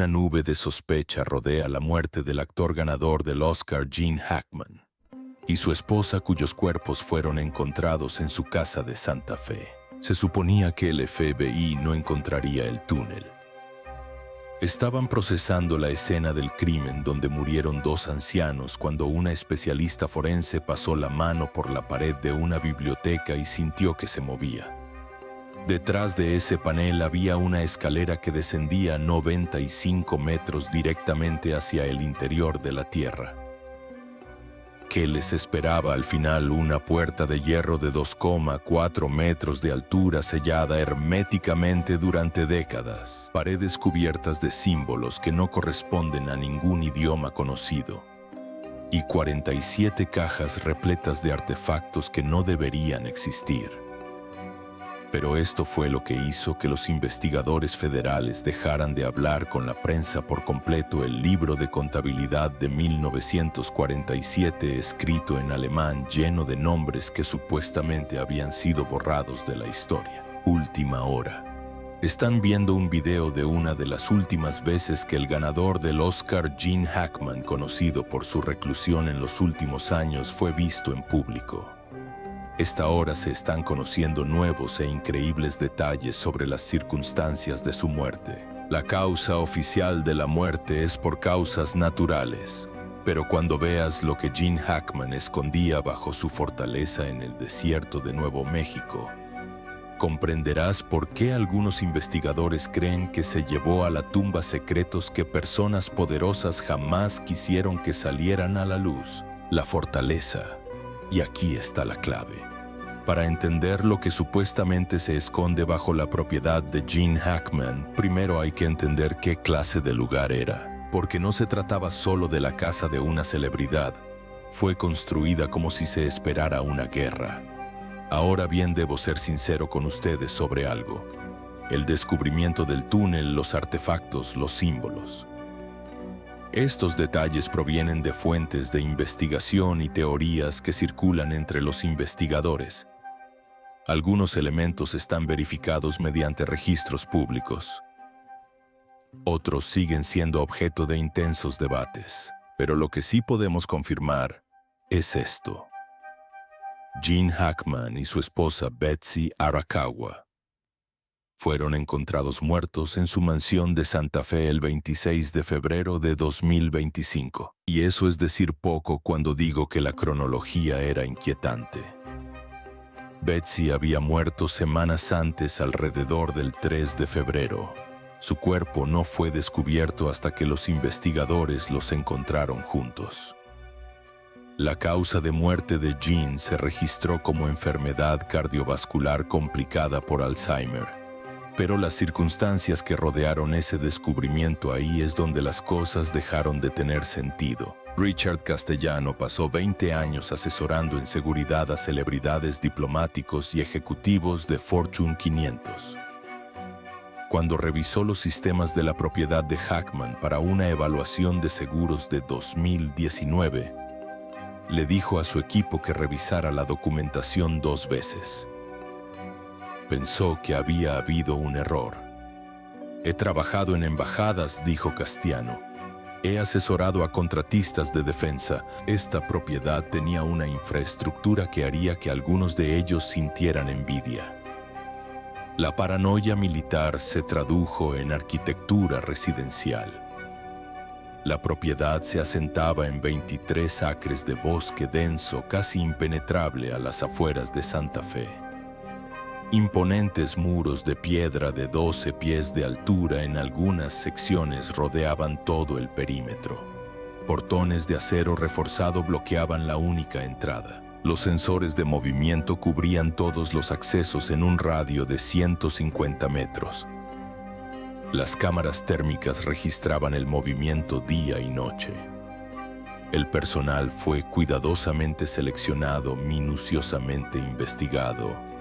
una nube de sospecha rodea la muerte del actor ganador del Oscar Gene Hackman y su esposa, cuyos cuerpos fueron encontrados en su casa de Santa Fe. Se suponía que el FBI no encontraría el túnel. Estaban procesando la escena del crimen donde murieron dos ancianos cuando una especialista forense pasó la mano por la pared de una biblioteca y sintió que se movía. Detrás de ese panel había una escalera que descendía 95 metros directamente hacia el interior de la Tierra. ¿Qué les esperaba al final? Una puerta de hierro de 2,4 metros de altura sellada herméticamente durante décadas. Paredes cubiertas de símbolos que no corresponden a ningún idioma conocido. Y 47 cajas repletas de artefactos que no deberían existir. Pero esto fue lo que hizo que los investigadores federales dejaran de hablar con la prensa por completo. El libro de contabilidad de 1947, escrito en alemán, lleno de nombres que supuestamente habían sido borrados de la historia. Última hora. Están viendo un video de una de las últimas veces que el ganador del Oscar, Gene Hackman, conocido por su reclusión en los últimos años, fue visto en público. Esta hora se están conociendo nuevos e increíbles detalles sobre las circunstancias de su muerte. La causa oficial de la muerte es por causas naturales. Pero cuando veas lo que Gene Hackman escondía bajo su fortaleza en el desierto de Nuevo México, comprenderás por qué algunos investigadores creen que se llevó a la tumba secretos que personas poderosas jamás quisieron que salieran a la luz. La fortaleza. Y aquí está la clave. Para entender lo que supuestamente se esconde bajo la propiedad de Gene Hackman, primero hay que entender qué clase de lugar era, porque no se trataba solo de la casa de una celebridad. Fue construida como si se esperara una guerra. Ahora bien, debo ser sincero con ustedes sobre algo. El descubrimiento del túnel, los artefactos, los símbolos. Estos detalles provienen de fuentes de investigación y teorías que circulan entre los investigadores. Algunos elementos están verificados mediante registros públicos. Otros siguen siendo objeto de intensos debates. Pero lo que sí podemos confirmar es esto. Gene Hackman y su esposa Betsy Arakawa fueron encontrados muertos en su mansión de Santa Fe el 26 de febrero de 2025. Y eso es decir poco cuando digo que la cronología era inquietante. Betsy había muerto semanas antes, alrededor del 3 de febrero. Su cuerpo no fue descubierto hasta que los investigadores los encontraron juntos. La causa de muerte de Gene se registró como enfermedad cardiovascular complicada por Alzheimer. Pero las circunstancias que rodearon ese descubrimiento, ahí es donde las cosas dejaron de tener sentido. Richard Castellano pasó 20 años asesorando en seguridad a celebridades, diplomáticos y ejecutivos de Fortune 500. Cuando revisó los sistemas de la propiedad de Hackman para una evaluación de seguros de 2019, le dijo a su equipo que revisara la documentación 2 veces. Pensó que había habido un error. He trabajado en embajadas, dijo Castellano. He asesorado a contratistas de defensa. Esta propiedad tenía una infraestructura que haría que algunos de ellos sintieran envidia. La paranoia militar se tradujo en arquitectura residencial. La propiedad se asentaba en 23 acres de bosque denso, casi impenetrable a las afueras de Santa Fe. Imponentes muros de piedra de 12 pies de altura en algunas secciones rodeaban todo el perímetro. Portones de acero reforzado bloqueaban la única entrada. Los sensores de movimiento cubrían todos los accesos en un radio de 150 metros. Las cámaras térmicas registraban el movimiento día y noche. El personal fue cuidadosamente seleccionado, minuciosamente investigado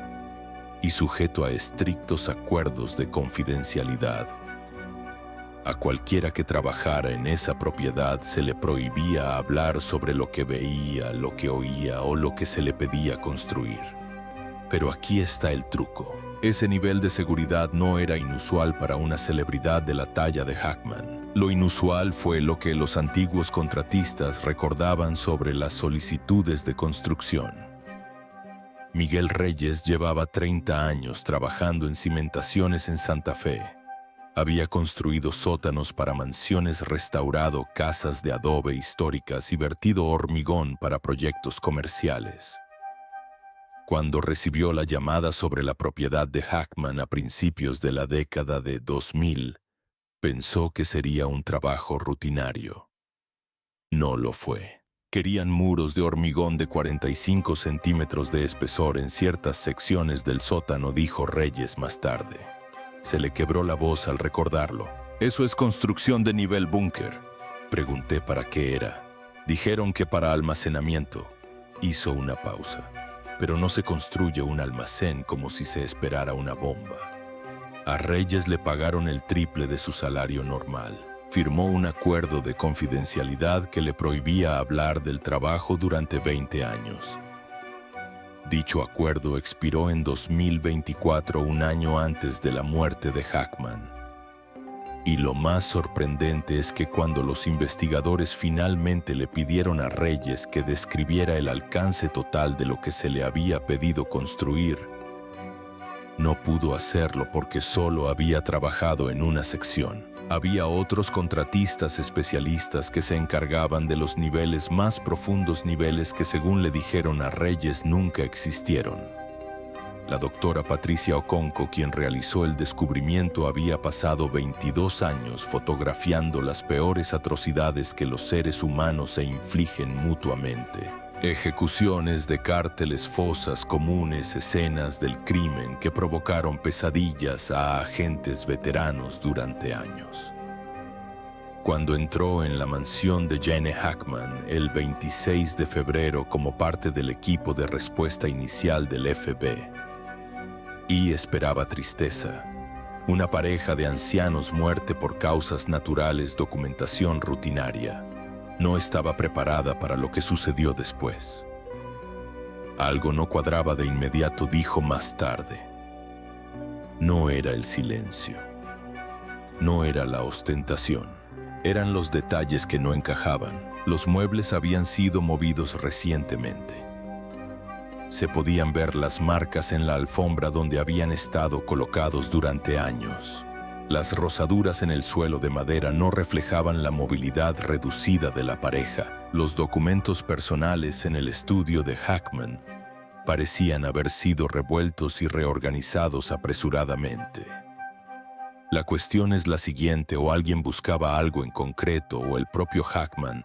y sujeto a estrictos acuerdos de confidencialidad. A cualquiera que trabajara en esa propiedad se le prohibía hablar sobre lo que veía, lo que oía o lo que se le pedía construir. Pero aquí está el truco. Ese nivel de seguridad no era inusual para una celebridad de la talla de Hackman. Lo inusual fue lo que los antiguos contratistas recordaban sobre las solicitudes de construcción. Miguel Reyes llevaba 30 años trabajando en cimentaciones en Santa Fe. Había construido sótanos para mansiones, restaurado casas de adobe históricas y vertido hormigón para proyectos comerciales. Cuando recibió la llamada sobre la propiedad de Hackman a principios de la década de 2000, pensó que sería un trabajo rutinario. No lo fue. Querían muros de hormigón de 45 centímetros de espesor en ciertas secciones del sótano, dijo Reyes más tarde. Se le quebró la voz al recordarlo. «¿Eso es construcción de nivel búnker?». Pregunté para qué era. Dijeron que para almacenamiento. Hizo una pausa. Pero no se construye un almacén como si se esperara una bomba. A Reyes le pagaron el triple de su salario normal. Firmó un acuerdo de confidencialidad que le prohibía hablar del trabajo durante 20 años. Dicho acuerdo expiró en 2024, un año antes de la muerte de Hackman. Y lo más sorprendente es que cuando los investigadores finalmente le pidieron a Reyes que describiera el alcance total de lo que se le había pedido construir, no pudo hacerlo porque solo había trabajado en una sección. Había otros contratistas especialistas que se encargaban de los niveles más profundos, niveles que, según le dijeron a Reyes, nunca existieron. La doctora Patricia Oconco, quien realizó el descubrimiento, había pasado 22 años fotografiando las peores atrocidades que los seres humanos se infligen mutuamente. Ejecuciones de cárteles, fosas comunes, escenas del crimen que provocaron pesadillas a agentes veteranos durante años. Cuando entró en la mansión de Gene Hackman el 26 de febrero como parte del equipo de respuesta inicial del FBI, y esperaba tristeza. Una pareja de ancianos, muerte por causas naturales, documentación rutinaria. No estaba preparada para lo que sucedió después. Algo no cuadraba de inmediato, dijo más tarde. No era el silencio. No era la ostentación. Eran los detalles que no encajaban. Los muebles habían sido movidos recientemente. Se podían ver las marcas en la alfombra donde habían estado colocados durante años. Las rozaduras en el suelo de madera no reflejaban la movilidad reducida de la pareja. Los documentos personales en el estudio de Hackman parecían haber sido revueltos y reorganizados apresuradamente. La cuestión es la siguiente: o alguien buscaba algo en concreto, o el propio Hackman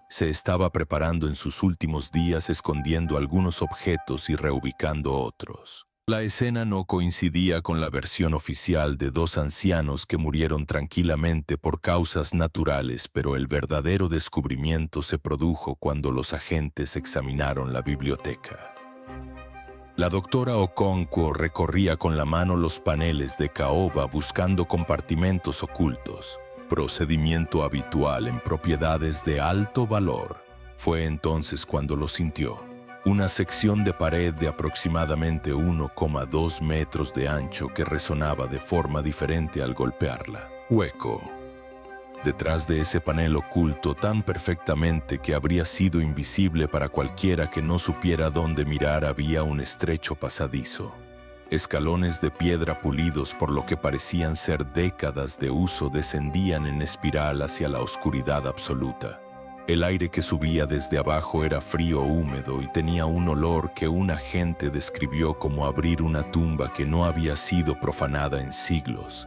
se estaba preparando en sus últimos días, escondiendo algunos objetos y reubicando otros. La escena no coincidía con la versión oficial de dos ancianos que murieron tranquilamente por causas naturales, pero el verdadero descubrimiento se produjo cuando los agentes examinaron la biblioteca. La doctora Oconco recorría con la mano los paneles de caoba buscando compartimentos ocultos, procedimiento habitual en propiedades de alto valor. Fue entonces cuando lo sintió. Una sección de pared de aproximadamente 1,2 metros de ancho que resonaba de forma diferente al golpearla. Hueco. Detrás de ese panel oculto tan perfectamente que habría sido invisible para cualquiera que no supiera dónde mirar, había un estrecho pasadizo. Escalones de piedra pulidos por lo que parecían ser décadas de uso descendían en espiral hacia la oscuridad absoluta. El aire que subía desde abajo era frío, húmedo y tenía un olor que un agente describió como abrir una tumba que no había sido profanada en siglos.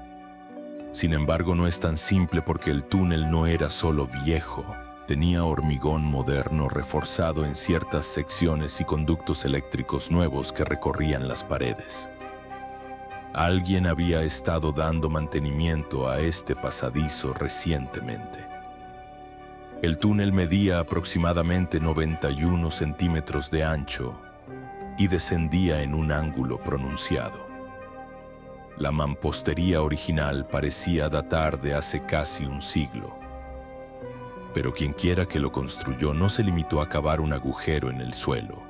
Sin embargo, no es tan simple porque el túnel no era solo viejo. Tenía hormigón moderno reforzado en ciertas secciones y conductos eléctricos nuevos que recorrían las paredes. Alguien había estado dando mantenimiento a este pasadizo recientemente. El túnel medía aproximadamente 91 centímetros de ancho y descendía en un ángulo pronunciado. La mampostería original parecía datar de hace casi un siglo. Pero quienquiera que lo construyó no se limitó a cavar un agujero en el suelo.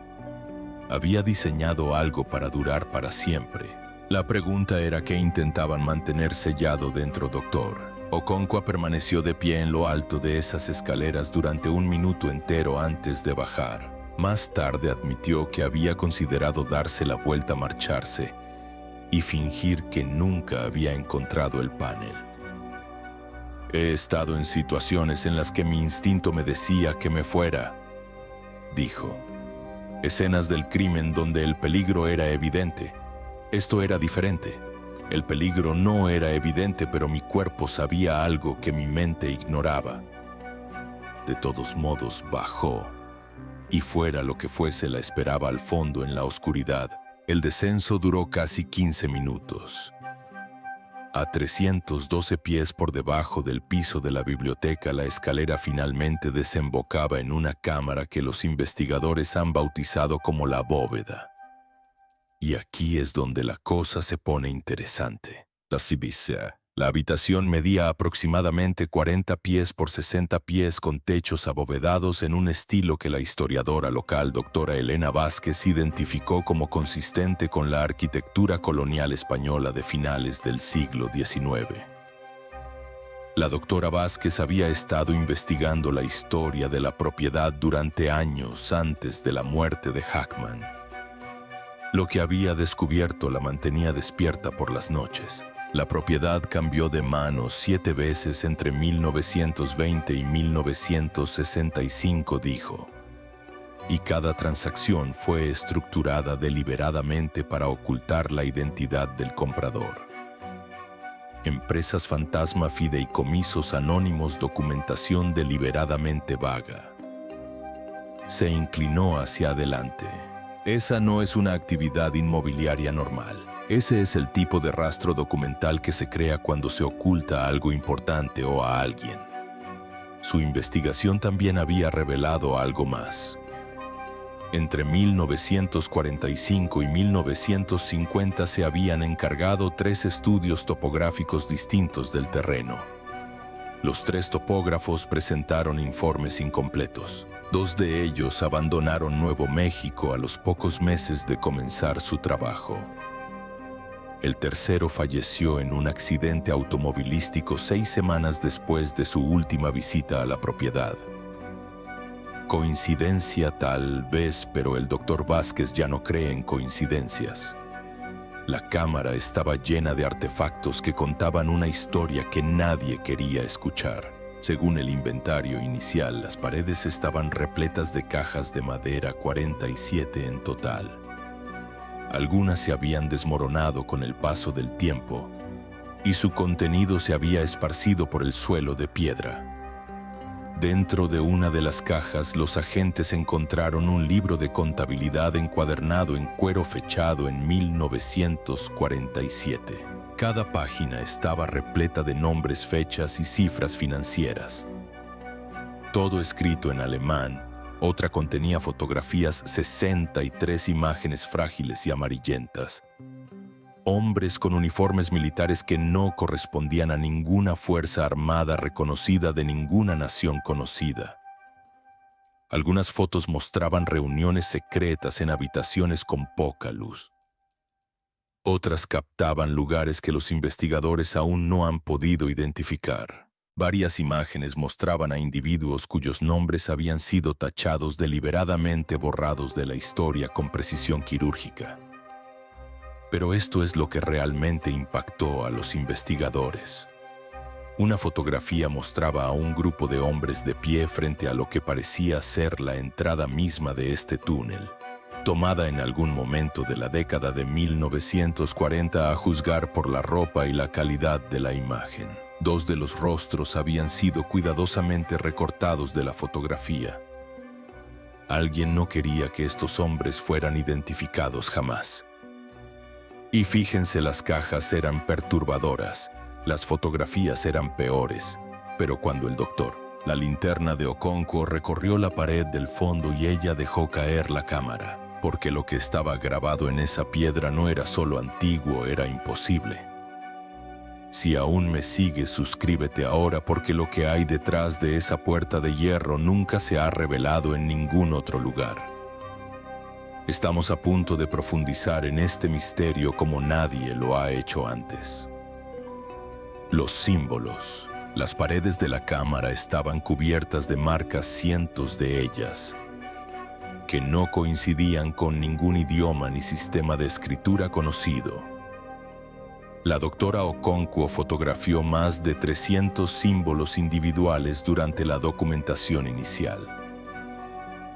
Había diseñado algo para durar para siempre. La pregunta era qué intentaban mantener sellado dentro, doctor. Okonkwo permaneció de pie en lo alto de esas escaleras durante 1 minuto entero antes de bajar. Más tarde admitió que había considerado darse la vuelta a marcharse y fingir que nunca había encontrado el panel. He estado en situaciones en las que mi instinto me decía que me fuera, dijo. Escenas del crimen donde el peligro era evidente. Esto era diferente. El peligro no era evidente, pero mi cuerpo sabía algo que mi mente ignoraba. De todos modos, bajó, y fuera lo que fuese la esperaba al fondo en la oscuridad. El descenso duró casi 15 minutos. A 312 pies por debajo del piso de la biblioteca, la escalera finalmente desembocaba en una cámara que los investigadores han bautizado como la bóveda. Y aquí es donde la cosa se pone interesante. La habitación medía aproximadamente 40 pies por 60 pies con techos abovedados en un estilo que la historiadora local doctora Elena Vázquez identificó como consistente con la arquitectura colonial española de finales del siglo XIX. La doctora Vázquez había estado investigando la historia de la propiedad durante años antes de la muerte de Hackman. Lo que había descubierto la mantenía despierta por las noches. La propiedad cambió de manos 7 veces entre 1920 y 1965, dijo. Y cada transacción fue estructurada deliberadamente para ocultar la identidad del comprador. Empresas fantasma, fideicomisos anónimos, documentación deliberadamente vaga. Se inclinó hacia adelante. Esa no es una actividad inmobiliaria normal. Ese es el tipo de rastro documental que se crea cuando se oculta algo importante o a alguien. Su investigación también había revelado algo más. Entre 1945 y 1950 se habían encargado 3 estudios topográficos distintos del terreno. Los 3 topógrafos presentaron informes incompletos. 2 de ellos abandonaron Nuevo México a los pocos meses de comenzar su trabajo. El tercero falleció en un accidente automovilístico 6 semanas después de su última visita a la propiedad. Coincidencia tal vez, pero el doctor Vázquez ya no cree en coincidencias. La cámara estaba llena de artefactos que contaban una historia que nadie quería escuchar. Según el inventario inicial, las paredes estaban repletas de cajas de madera, 47 en total. Algunas se habían desmoronado con el paso del tiempo y su contenido se había esparcido por el suelo de piedra. Dentro de una de las cajas, los agentes encontraron un libro de contabilidad encuadernado en cuero fechado en 1947. Cada página estaba repleta de nombres, fechas y cifras financieras. Todo escrito en alemán. Otra contenía fotografías, 63 imágenes frágiles y amarillentas. Hombres con uniformes militares que no correspondían a ninguna fuerza armada reconocida de ninguna nación conocida. Algunas fotos mostraban reuniones secretas en habitaciones con poca luz. Otras captaban lugares que los investigadores aún no han podido identificar. Varias imágenes mostraban a individuos cuyos nombres habían sido tachados, deliberadamente borrados de la historia con precisión quirúrgica. Pero esto es lo que realmente impactó a los investigadores. Una fotografía mostraba a un grupo de hombres de pie frente a lo que parecía ser la entrada misma de este túnel, tomada en algún momento de la década de 1940 a juzgar por la ropa y la calidad de la imagen. 2 de los rostros habían sido cuidadosamente recortados de la fotografía. Alguien no quería que estos hombres fueran identificados jamás. Y fíjense, las cajas eran perturbadoras, las fotografías eran peores, pero cuando el doctor, la linterna de Okonkwo, recorrió la pared del fondo y ella dejó caer la cámara, porque lo que estaba grabado en esa piedra no era solo antiguo, era imposible. Si aún me sigues, suscríbete ahora, porque lo que hay detrás de esa puerta de hierro nunca se ha revelado en ningún otro lugar. Estamos a punto de profundizar en este misterio como nadie lo ha hecho antes. Los símbolos. Las paredes de la cámara estaban cubiertas de marcas, cientos de ellas, que no coincidían con ningún idioma ni sistema de escritura conocido. La doctora Okonkwo fotografió más de 300 símbolos individuales durante la documentación inicial.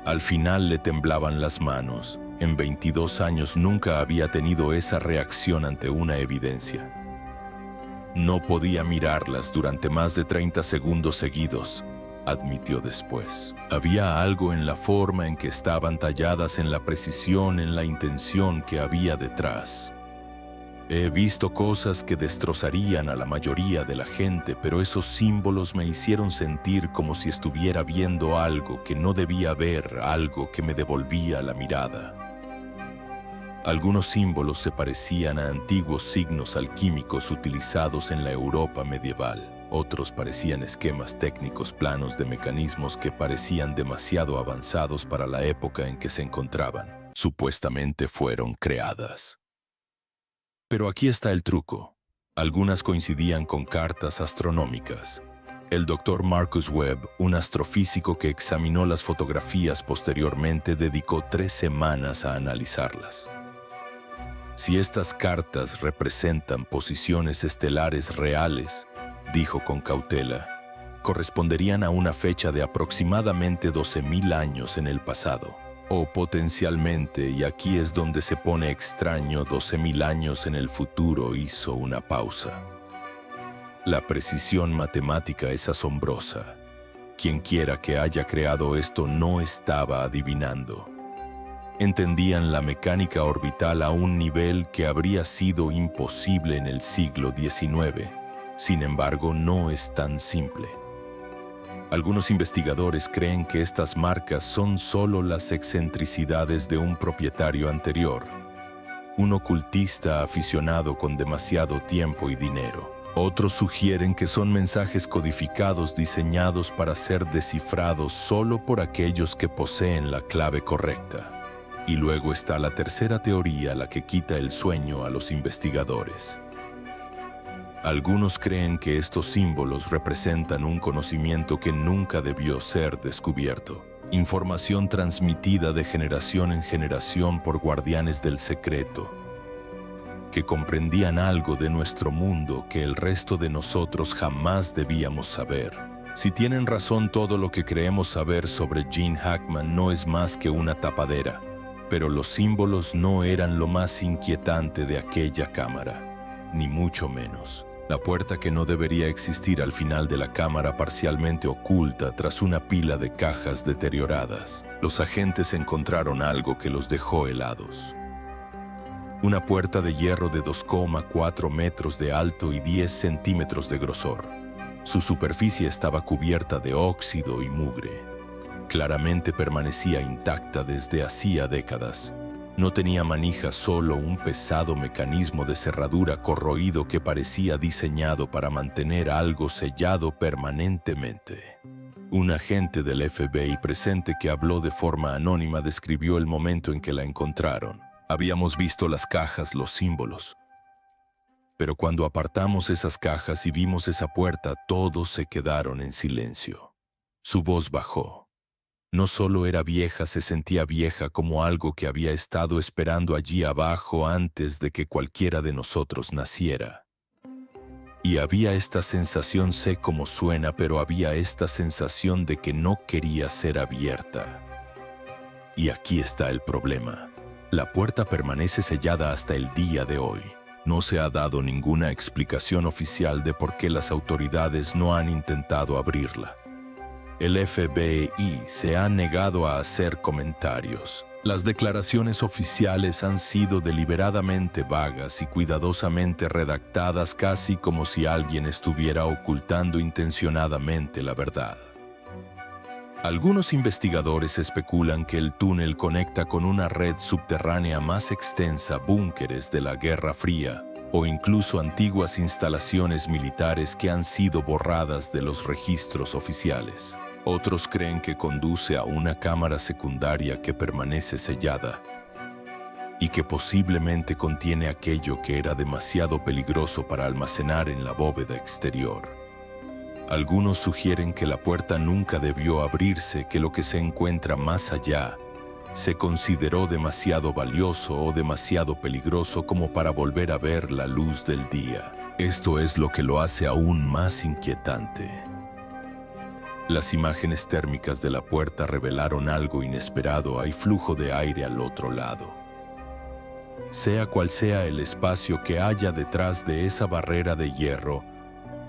Al final le temblaban las manos. En 22 años nunca había tenido esa reacción ante una evidencia. No podía mirarlas durante más de 30 segundos seguidos, admitió después. Había algo en la forma en que estaban talladas, en la precisión, en la intención que había detrás. He visto cosas que destrozarían a la mayoría de la gente, pero esos símbolos me hicieron sentir como si estuviera viendo algo que no debía ver, algo que me devolvía la mirada. Algunos símbolos se parecían a antiguos signos alquímicos utilizados en la Europa medieval. Otros parecían esquemas técnicos planos de mecanismos que parecían demasiado avanzados para la época en que se encontraban. Supuestamente fueron creadas. Pero aquí está el truco. Algunas coincidían con cartas astronómicas. El Dr. Marcus Webb, un astrofísico que examinó las fotografías posteriormente, dedicó 3 semanas a analizarlas. Si estas cartas representan posiciones estelares reales, dijo con cautela, corresponderían a una fecha de aproximadamente 12.000 años en el pasado. O potencialmente, y aquí es donde se pone extraño, 12.000 años en el futuro. Hizo una pausa. La precisión matemática es asombrosa. Quienquiera que haya creado esto no estaba adivinando. Entendían la mecánica orbital a un nivel que habría sido imposible en el siglo XIX. Sin embargo, no es tan simple. Algunos investigadores creen que estas marcas son solo las excentricidades de un propietario anterior, un ocultista aficionado con demasiado tiempo y dinero. Otros sugieren que son mensajes codificados diseñados para ser descifrados solo por aquellos que poseen la clave correcta. Y luego está la tercera teoría, la que quita el sueño a los investigadores. Algunos creen que estos símbolos representan un conocimiento que nunca debió ser descubierto, información transmitida de generación en generación por guardianes del secreto, que comprendían algo de nuestro mundo que el resto de nosotros jamás debíamos saber. Si tienen razón, todo lo que creemos saber sobre Gene Hackman no es más que una tapadera, pero los símbolos no eran lo más inquietante de aquella cámara, ni mucho menos. La puerta que no debería existir al final de la cámara, parcialmente oculta tras una pila de cajas deterioradas. Los agentes encontraron algo que los dejó helados. Una puerta de hierro de 2,4 metros de alto y 10 centímetros de grosor. Su superficie estaba cubierta de óxido y mugre. Claramente permanecía intacta desde hacía décadas. No tenía manija, solo un pesado mecanismo de cerradura corroído que parecía diseñado para mantener algo sellado permanentemente. Un agente del FBI presente que habló de forma anónima describió el momento en que la encontraron. Habíamos visto las cajas, los símbolos. Pero cuando apartamos esas cajas y vimos esa puerta, todos se quedaron en silencio. Su voz bajó. No solo era vieja, se sentía vieja, como algo que había estado esperando allí abajo antes de que cualquiera de nosotros naciera. Y había esta sensación, sé cómo suena, pero había esta sensación de que no quería ser abierta. Y aquí está el problema. La puerta permanece sellada hasta el día de hoy. No se ha dado ninguna explicación oficial de por qué las autoridades no han intentado abrirla. El FBI se ha negado a hacer comentarios. Las declaraciones oficiales han sido deliberadamente vagas y cuidadosamente redactadas, casi como si alguien estuviera ocultando intencionadamente la verdad. Algunos investigadores especulan que el túnel conecta con una red subterránea más extensa, búnkeres de la Guerra Fría, o incluso antiguas instalaciones militares que han sido borradas de los registros oficiales. Otros creen que conduce a una cámara secundaria que permanece sellada y que posiblemente contiene aquello que era demasiado peligroso para almacenar en la bóveda exterior. Algunos sugieren que la puerta nunca debió abrirse, que lo que se encuentra más allá se consideró demasiado valioso o demasiado peligroso como para volver a ver la luz del día. Esto es lo que lo hace aún más inquietante. Las imágenes térmicas de la puerta revelaron algo inesperado. Hay flujo de aire al otro lado. Sea cual sea el espacio que haya detrás de esa barrera de hierro,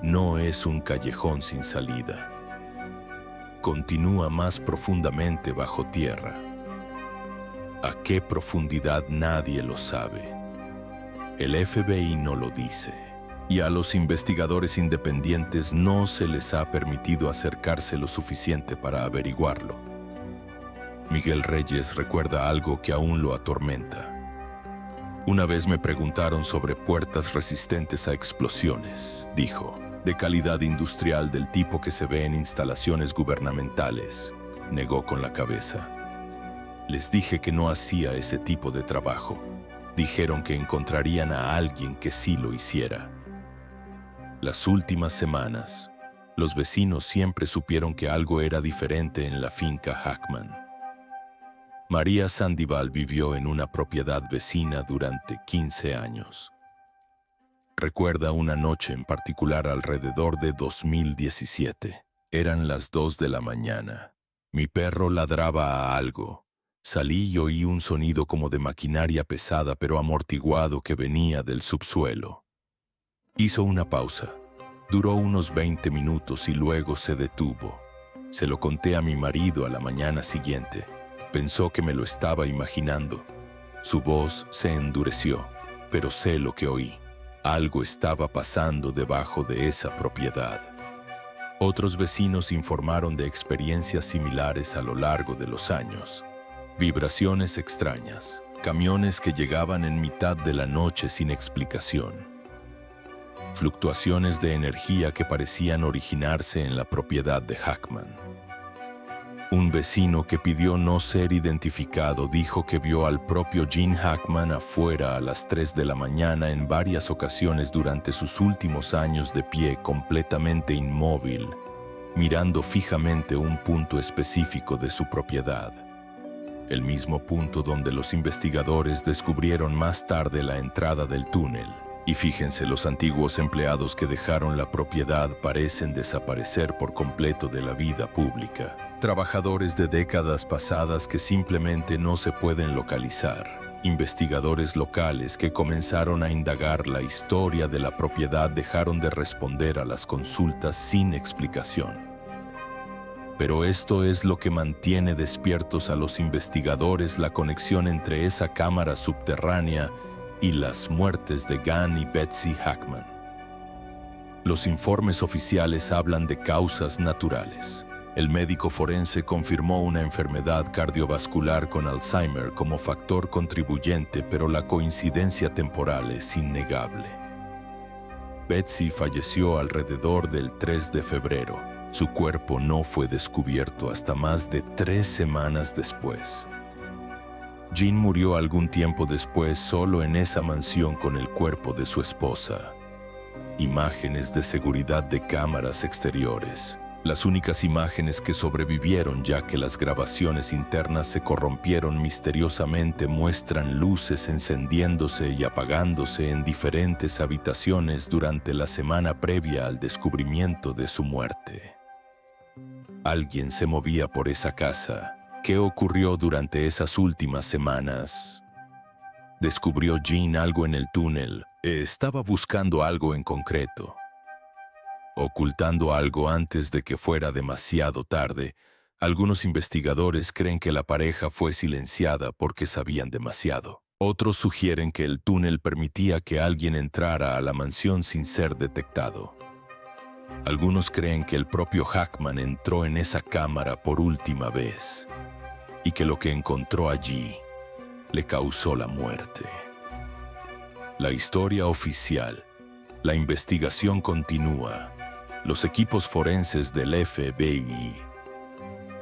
no es un callejón sin salida. Continúa más profundamente bajo tierra. ¿A qué profundidad? Nadie lo sabe. El FBI no lo dice. Y a los investigadores independientes no se les ha permitido acercarse lo suficiente para averiguarlo. Miguel Reyes recuerda algo que aún lo atormenta. Una vez me preguntaron sobre puertas resistentes a explosiones, dijo, de calidad industrial del tipo que se ve en instalaciones gubernamentales. Negó con la cabeza. Les dije que no hacía ese tipo de trabajo. Dijeron que encontrarían a alguien que sí lo hiciera. Las últimas semanas, los vecinos siempre supieron que algo era diferente en la finca Hackman. María Sandival vivió en una propiedad vecina durante 15 años. Recuerda una noche en particular alrededor de 2017. Eran las 2 de la mañana. Mi perro ladraba a algo. Salí y oí un sonido como de maquinaria pesada pero amortiguado que venía del subsuelo. Hizo una pausa. Duró unos 20 minutos y luego se detuvo. Se lo conté a mi marido a la mañana siguiente. Pensó que me lo estaba imaginando. Su voz se endureció, pero sé lo que oí. Algo estaba pasando debajo de esa propiedad. Otros vecinos informaron de experiencias similares a lo largo de los años. Vibraciones extrañas, camiones que llegaban en mitad de la noche sin explicación. Fluctuaciones de energía que parecían originarse en la propiedad de Hackman. Un vecino que pidió no ser identificado dijo que vio al propio Gene Hackman afuera a las 3 de la mañana en varias ocasiones durante sus últimos años de pie, completamente inmóvil, mirando fijamente un punto específico de su propiedad. El mismo punto donde los investigadores descubrieron más tarde la entrada del túnel. Y fíjense, los antiguos empleados que dejaron la propiedad parecen desaparecer por completo de la vida pública. Trabajadores de décadas pasadas que simplemente no se pueden localizar. Investigadores locales que comenzaron a indagar la historia de la propiedad dejaron de responder a las consultas sin explicación. Pero esto es lo que mantiene despiertos a los investigadores: la conexión entre esa cámara subterránea y las muertes de Gunn y Betsy Hackman. Los informes oficiales hablan de causas naturales. El médico forense confirmó una enfermedad cardiovascular con Alzheimer como factor contribuyente, pero la coincidencia temporal es innegable. Betsy falleció alrededor del 3 de febrero. Su cuerpo no fue descubierto hasta más de 3 semanas después. Gene murió algún tiempo después solo en esa mansión con el cuerpo de su esposa. Imágenes de seguridad de cámaras exteriores. Las únicas imágenes que sobrevivieron, ya que las grabaciones internas se corrompieron misteriosamente, muestran luces encendiéndose y apagándose en diferentes habitaciones durante la semana previa al descubrimiento de su muerte. Alguien se movía por esa casa. ¿Qué ocurrió durante esas últimas semanas? ¿Descubrió Gene algo en el túnel? ¿Estaba buscando algo en concreto? Ocultando algo antes de que fuera demasiado tarde? Algunos investigadores creen que la pareja fue silenciada porque sabían demasiado. Otros sugieren que el túnel permitía que alguien entrara a la mansión sin ser detectado. Algunos creen que el propio Hackman entró en esa cámara por última vez y que lo que encontró allí le causó la muerte. La historia oficial. La investigación continúa. Los equipos forenses del FBI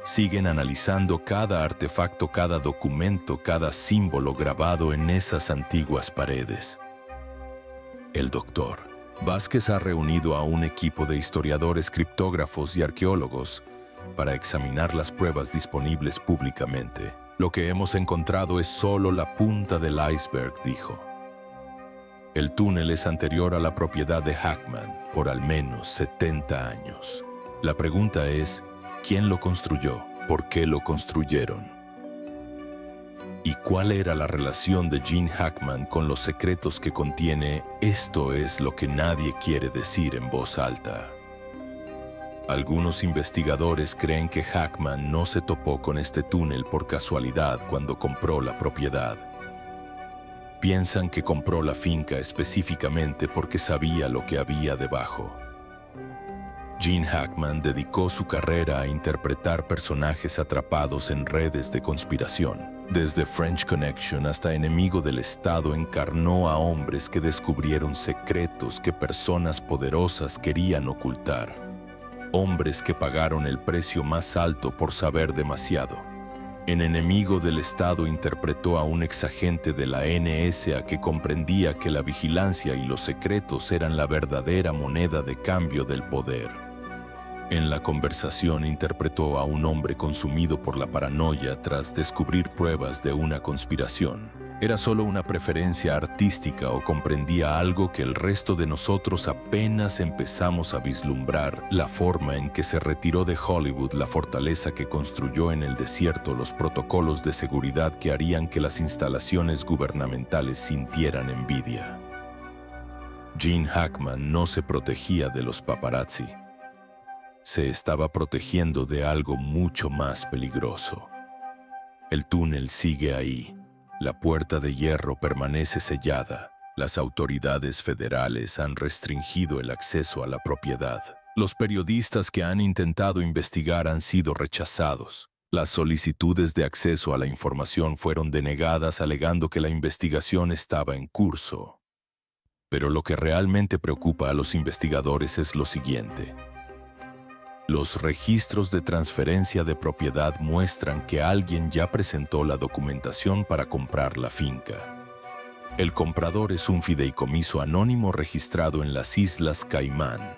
siguen analizando cada artefacto, cada documento, cada símbolo grabado en esas antiguas paredes. El doctor Vázquez ha reunido a un equipo de historiadores, criptógrafos y arqueólogos para examinar las pruebas disponibles públicamente. Lo que hemos encontrado es solo la punta del iceberg, dijo. El túnel es anterior a la propiedad de Hackman por al menos 70 años. La pregunta es, ¿quién lo construyó? ¿Por qué lo construyeron? ¿Y cuál era la relación de Gene Hackman con los secretos que contiene? Esto es lo que nadie quiere decir en voz alta. Algunos investigadores creen que Hackman no se topó con este túnel por casualidad cuando compró la propiedad. Piensan que compró la finca específicamente porque sabía lo que había debajo. Gene Hackman dedicó su carrera a interpretar personajes atrapados en redes de conspiración. Desde French Connection hasta Enemigo del Estado, encarnó a hombres que descubrieron secretos que personas poderosas querían ocultar. Hombres que pagaron el precio más alto por saber demasiado. En Enemigo del Estado interpretó a un exagente de la NSA que comprendía que la vigilancia y los secretos eran la verdadera moneda de cambio del poder. En La Conversación interpretó a un hombre consumido por la paranoia tras descubrir pruebas de una conspiración. ¿Era solo una preferencia artística o comprendía algo que el resto de nosotros apenas empezamos a vislumbrar? La forma en que se retiró de Hollywood la fortaleza que construyó en el desierto, los protocolos de seguridad que harían que las instalaciones gubernamentales sintieran envidia. Gene Hackman no se protegía de los paparazzi. Se estaba protegiendo de algo mucho más peligroso. El túnel sigue ahí. La puerta de hierro permanece sellada. Las autoridades federales han restringido el acceso a la propiedad. Los periodistas que han intentado investigar han sido rechazados. Las solicitudes de acceso a la información fueron denegadas alegando que la investigación estaba en curso. Pero lo que realmente preocupa a los investigadores es lo siguiente. Los registros de transferencia de propiedad muestran que alguien ya presentó la documentación para comprar la finca. El comprador es un fideicomiso anónimo registrado en las Islas Caimán.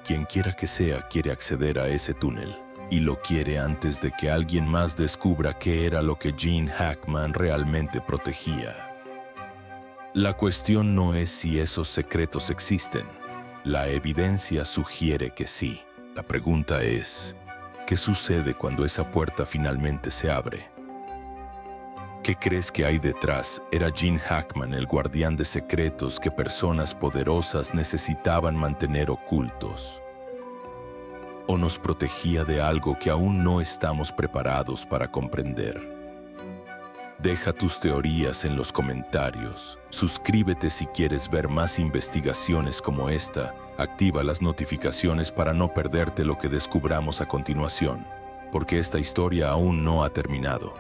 Quien quiera que sea quiere acceder a ese túnel, y lo quiere antes de que alguien más descubra qué era lo que Gene Hackman realmente protegía. La cuestión no es si esos secretos existen. La evidencia sugiere que sí. La pregunta es, ¿qué sucede cuando esa puerta finalmente se abre? ¿Qué crees que hay detrás? ¿Era Gene Hackman el guardián de secretos que personas poderosas necesitaban mantener ocultos? ¿O nos protegía de algo que aún no estamos preparados para comprender? Deja tus teorías en los comentarios. Suscríbete si quieres ver más investigaciones como esta. Activa las notificaciones para no perderte lo que descubramos a continuación, porque esta historia aún no ha terminado.